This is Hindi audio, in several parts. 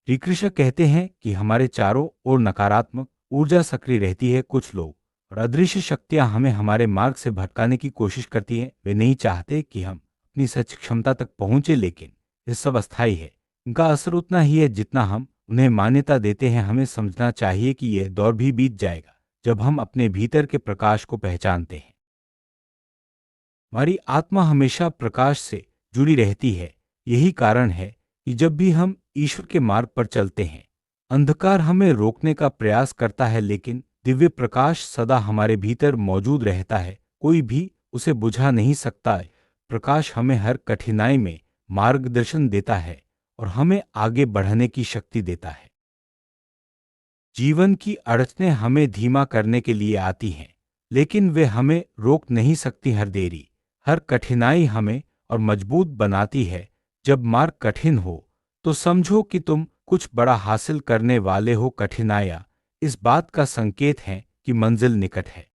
श्री कृष्ण कहते हैं कि हमारे चारों ओर नकारात्मक ऊर्जा सक्रिय रहती है। कुछ लोग और अदृश्य शक्तियां हमें हमारे मार्ग से भटकाने की कोशिश करती हैं। वे नहीं चाहते कि हम अपनी सच क्षमता तक पहुंचे, लेकिन ये सब अस्थायी है। इनका असर उतना ही है जितना हम उन्हें मान्यता देते हैं। हमें समझना चाहिए कि यह दौर भी बीत जाएगा जब हम अपने भीतर के प्रकाश को पहचानते हैं। हमारी आत्मा हमेशा प्रकाश से जुड़ी रहती है। यही कारण है कि जब भी हम ईश्वर के मार्ग पर चलते हैं, अंधकार हमें रोकने का प्रयास करता है, लेकिन दिव्य प्रकाश सदा हमारे भीतर मौजूद रहता है। कोई भी उसे बुझा नहीं सकता है। प्रकाश हमें हर कठिनाई में मार्गदर्शन देता है और हमें आगे बढ़ने की शक्ति देता है। जीवन की अड़चनें हमें धीमा करने के लिए आती हैं, लेकिन वे हमें रोक नहीं सकती। हर देरी, हर कठिनाई हमें और मजबूत बनाती है। जब मार्ग कठिन हो तो समझो कि तुम कुछ बड़ा हासिल करने वाले हो। कठिनाइयां इस बात का संकेत हैं कि मंजिल निकट है।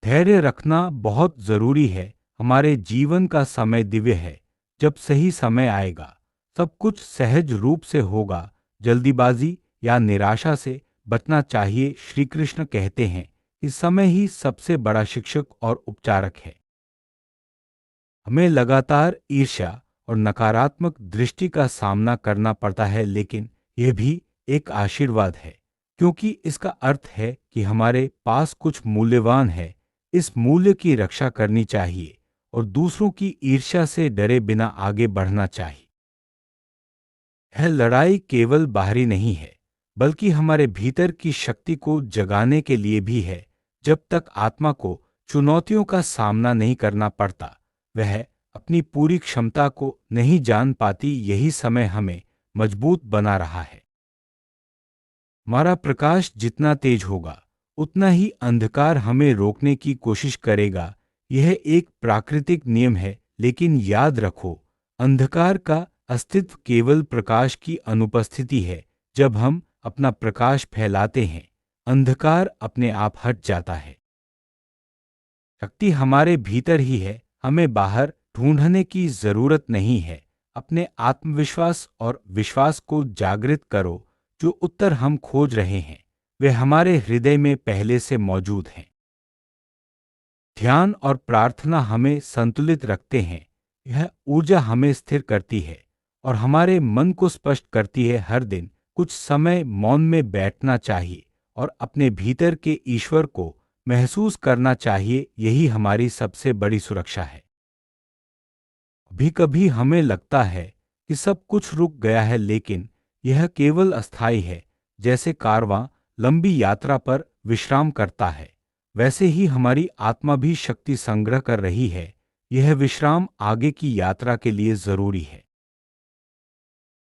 धैर्य रखना बहुत जरूरी है। हमारे जीवन का समय दिव्य है। जब सही समय आएगा, सब कुछ सहज रूप से होगा। जल्दीबाजी या निराशा से बचना चाहिए। श्री कृष्ण कहते हैं कि समय ही सबसे बड़ा शिक्षक और उपचारक है। हमें लगातार ईर्ष्या और नकारात्मक दृष्टि का सामना करना पड़ता है, लेकिन यह भी एक आशीर्वाद है, क्योंकि इसका अर्थ है कि हमारे पास कुछ मूल्यवान है। इस मूल्य की रक्षा करनी चाहिए और दूसरों की ईर्ष्या से डरे बिना आगे बढ़ना चाहिए। यह लड़ाई केवल बाहरी नहीं है, बल्कि हमारे भीतर की शक्ति को जगाने के लिए भी है। जब तक आत्मा को चुनौतियों का सामना नहीं करना पड़ता, वह अपनी पूरी क्षमता को नहीं जान पाती। यही समय हमें मजबूत बना रहा है। हमारा प्रकाश जितना तेज होगा, उतना ही अंधकार हमें रोकने की कोशिश करेगा। यह एक प्राकृतिक नियम है, लेकिन याद रखो, अंधकार का अस्तित्व केवल प्रकाश की अनुपस्थिति है। जब हम अपना प्रकाश फैलाते हैं, अंधकार अपने आप हट जाता है। शक्ति हमारे भीतर ही है। हमें बाहर ढूंढने की जरूरत नहीं है। अपने आत्मविश्वास और विश्वास को जागृत करो। जो उत्तर हम खोज रहे हैं, वे हमारे हृदय में पहले से मौजूद हैं। ध्यान और प्रार्थना हमें संतुलित रखते हैं। यह ऊर्जा हमें स्थिर करती है और हमारे मन को स्पष्ट करती है। हर दिन कुछ समय मौन में बैठना चाहिए और अपने भीतर के ईश्वर को महसूस करना चाहिए। यही हमारी सबसे बड़ी सुरक्षा है। कभी कभी हमें लगता है कि सब कुछ रुक गया है, लेकिन यह केवल अस्थायी है। जैसे कारवां लंबी यात्रा पर विश्राम करता है, वैसे ही हमारी आत्मा भी शक्ति संग्रह कर रही है। यह विश्राम आगे की यात्रा के लिए जरूरी है।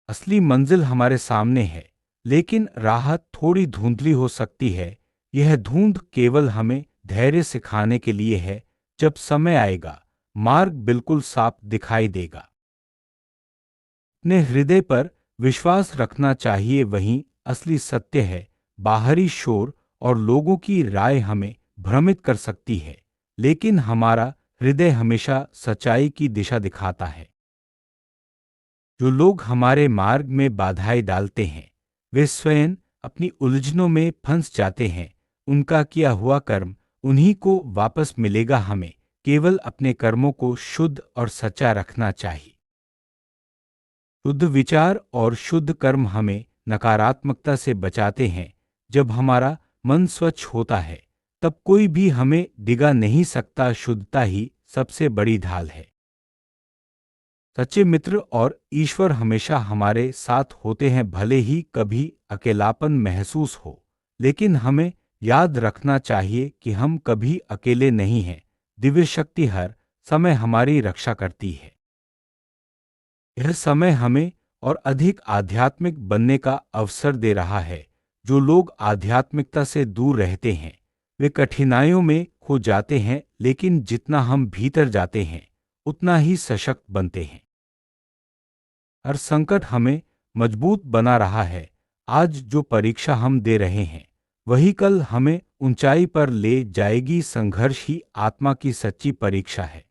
असली मंजिल हमारे सामने है, लेकिन राह थोड़ी धुंधली हो सकती है। यह धुंध केवल हमें धैर्य सिखाने के लिए है। जब समय आएगा, मार्ग बिल्कुल साफ दिखाई देगा। अपने हृदय पर विश्वास रखना चाहिए, वहीं असली सत्य है। बाहरी शोर और लोगों की राय हमें भ्रमित कर सकती है, लेकिन हमारा हृदय हमेशा सच्चाई की दिशा दिखाता है। जो लोग हमारे मार्ग में बाधाएं डालते हैं, वे स्वयं अपनी उलझनों में फंस जाते हैं। उनका किया हुआ कर्म उन्हीं को वापस मिलेगा। हमें केवल अपने कर्मों को शुद्ध और सच्चा रखना चाहिए। शुद्ध विचार और शुद्ध कर्म हमें नकारात्मकता से बचाते हैं। जब हमारा मन स्वच्छ होता है, तब कोई भी हमें डिगा नहीं सकता। शुद्धता ही सबसे बड़ी ढाल है। सच्चे मित्र और ईश्वर हमेशा हमारे साथ होते हैं, भले ही कभी अकेलापन महसूस हो। लेकिन हमें याद रखना चाहिए कि हम कभी अकेले नहीं हैं। दिव्य शक्ति हर समय हमारी रक्षा करती है। यह समय हमें और अधिक आध्यात्मिक बनने का अवसर दे रहा है। जो लोग आध्यात्मिकता से दूर रहते हैं, वे कठिनाइयों में खो जाते हैं, लेकिन जितना हम भीतर जाते हैं, उतना ही सशक्त बनते हैं। हर संकट हमें मजबूत बना रहा है। आज जो परीक्षा हम दे रहे हैं, वही कल हमें ऊंचाई पर ले जाएगी। संघर्ष ही आत्मा की सच्ची परीक्षा है।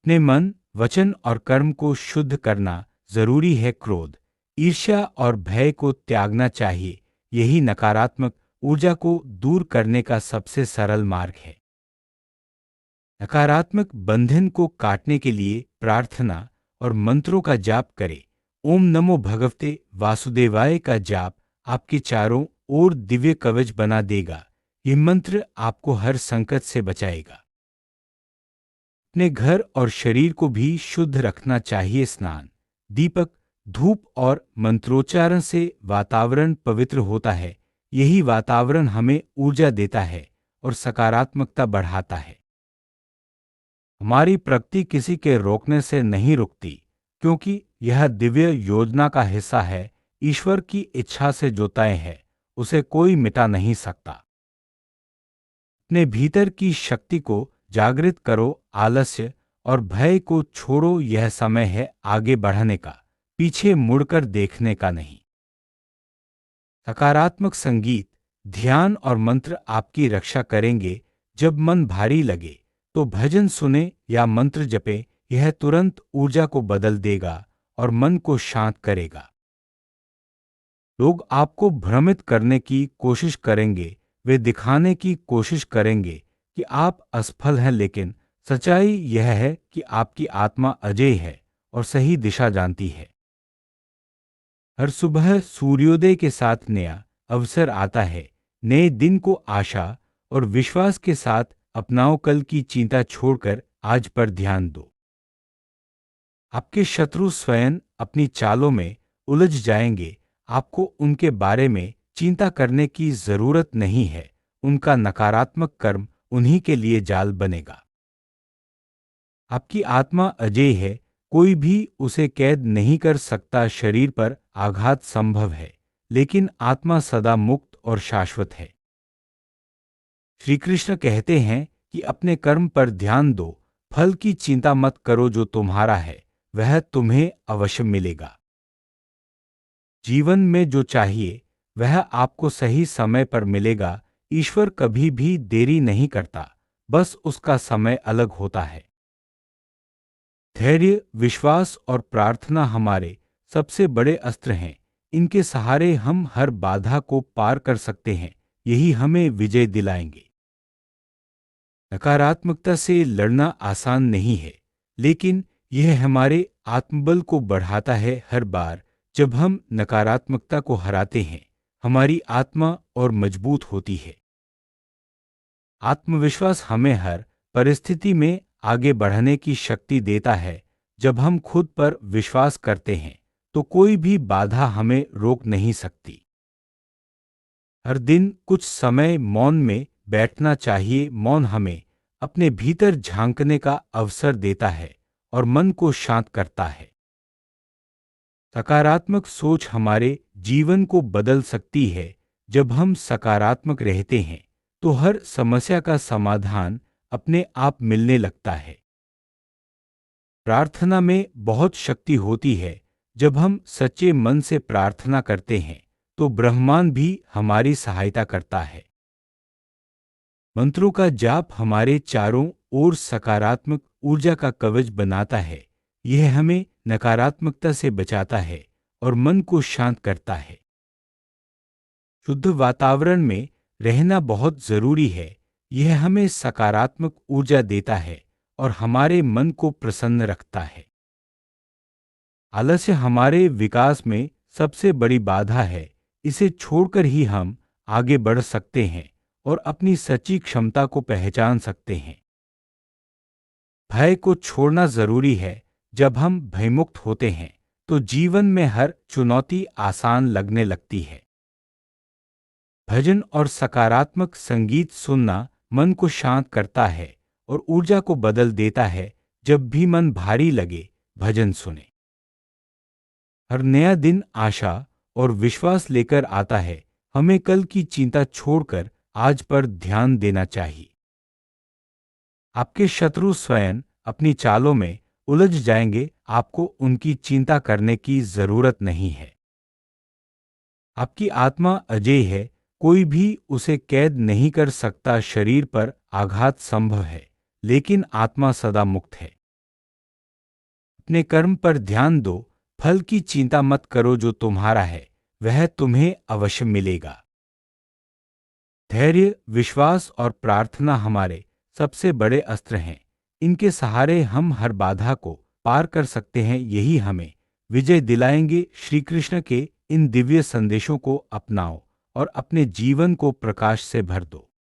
अपने मन, वचन और कर्म को शुद्ध करना जरूरी है। क्रोध, ईर्ष्या और भय को त्यागना चाहिए। यही नकारात्मक ऊर्जा को दूर करने का सबसे सरल मार्ग है। नकारात्मक बंधन को काटने के लिए प्रार्थना और मंत्रों का जाप करें। ओम नमो भगवते वासुदेवाय का जाप आपके चारों ओर दिव्य कवच बना देगा। ये मंत्र आपको हर संकट से बचाएगा। अपने घर और शरीर को भी शुद्ध रखना चाहिए। स्नान, दीपक, धूप और मंत्रोच्चारण से वातावरण पवित्र होता है। यही वातावरण हमें ऊर्जा देता है और सकारात्मकता बढ़ाता है। हमारी प्रगति किसी के रोकने से नहीं रुकती, क्योंकि यह दिव्य योजना का हिस्सा है। ईश्वर की इच्छा से जो तय है उसे कोई मिटा नहीं सकता। अपने भीतर की शक्ति को जागृत करो। आलस्य और भय को छोड़ो। यह समय है आगे बढ़ने का, पीछे मुड़कर देखने का नहीं। सकारात्मक संगीत, ध्यान और मंत्र आपकी रक्षा करेंगे। जब मन भारी लगे तो भजन सुने या मंत्र जपे। यह तुरंत ऊर्जा को बदल देगा और मन को शांत करेगा। लोग आपको भ्रमित करने की कोशिश करेंगे। वे दिखाने की कोशिश करेंगे कि आप असफल हैं, लेकिन सच्चाई यह है कि आपकी आत्मा अजेय है और सही दिशा जानती है। हर सुबह सूर्योदय के साथ नया अवसर आता है। नए दिन को आशा और विश्वास के साथ अपनाओ। कल की चिंता छोड़कर आज पर ध्यान दो। आपके शत्रु स्वयं अपनी चालों में उलझ जाएंगे। आपको उनके बारे में चिंता करने की जरूरत नहीं है। उनका नकारात्मक कर्म उन्हीं के लिए जाल बनेगा। आपकी आत्मा अजेय है, कोई भी उसे कैद नहीं कर सकता। शरीर पर आघात संभव है, लेकिन आत्मा सदा मुक्त और शाश्वत है। श्री कृष्ण कहते हैं कि अपने कर्म पर ध्यान दो, फल की चिंता मत करो। जो तुम्हारा है वह तुम्हें अवश्य मिलेगा। जीवन में जो चाहिए वह आपको सही समय पर मिलेगा। ईश्वर कभी भी देरी नहीं करता, बस उसका समय अलग होता है। धैर्य, विश्वास और प्रार्थना हमारे सबसे बड़े अस्त्र हैं। इनके सहारे हम हर बाधा को पार कर सकते हैं। यही हमें विजय दिलाएंगे। नकारात्मकता से लड़ना आसान नहीं है, लेकिन यह हमारे आत्मबल को बढ़ाता है। हर बार जब हम नकारात्मकता को हराते हैं, हमारी आत्मा और मजबूत होती है। आत्मविश्वास हमें हर परिस्थिति में आगे बढ़ने की शक्ति देता है। जब हम खुद पर विश्वास करते हैं तो कोई भी बाधा हमें रोक नहीं सकती। हर दिन कुछ समय मौन में बैठना चाहिए। मौन हमें अपने भीतर झांकने का अवसर देता है और मन को शांत करता है। सकारात्मक सोच हमारे जीवन को बदल सकती है। जब हम सकारात्मक रहते हैं तो हर समस्या का समाधान अपने आप मिलने लगता है। प्रार्थना में बहुत शक्ति होती है। जब हम सच्चे मन से प्रार्थना करते हैं तो ब्रह्मांड भी हमारी सहायता करता है। मंत्रों का जाप हमारे चारों ओर सकारात्मक ऊर्जा का कवच बनाता है। यह हमें नकारात्मकता से बचाता है और मन को शांत करता है। शुद्ध वातावरण में रहना बहुत जरूरी है। यह हमें सकारात्मक ऊर्जा देता है और हमारे मन को प्रसन्न रखता है। आलस्य हमारे विकास में सबसे बड़ी बाधा है। इसे छोड़कर ही हम आगे बढ़ सकते हैं और अपनी सच्ची क्षमता को पहचान सकते हैं। भय को छोड़ना जरूरी है। जब हम भयमुक्त होते हैं तो जीवन में हर चुनौती आसान लगने लगती है। भजन और सकारात्मक संगीत सुनना मन को शांत करता है और ऊर्जा को बदल देता है। जब भी मन भारी लगे, भजन सुने। हर नया दिन आशा और विश्वास लेकर आता है। हमें कल की चिंता छोड़कर आज पर ध्यान देना चाहिए। आपके शत्रु स्वयं अपनी चालों में उलझ जाएंगे। आपको उनकी चिंता करने की जरूरत नहीं है। आपकी आत्मा अजेय है, कोई भी उसे कैद नहीं कर सकता। शरीर पर आघात संभव है, लेकिन आत्मा सदा मुक्त है। अपने कर्म पर ध्यान दो, फल की चिंता मत करो, जो तुम्हारा है वह तुम्हें अवश्य मिलेगा। धैर्य, विश्वास और प्रार्थना हमारे सबसे बड़े अस्त्र हैं। इनके सहारे हम हर बाधा को पार कर सकते हैं। यही हमें विजय दिलाएंगे। श्री कृष्ण के इन दिव्य संदेशों को अपनाओ और अपने जीवन को प्रकाश से भर दो।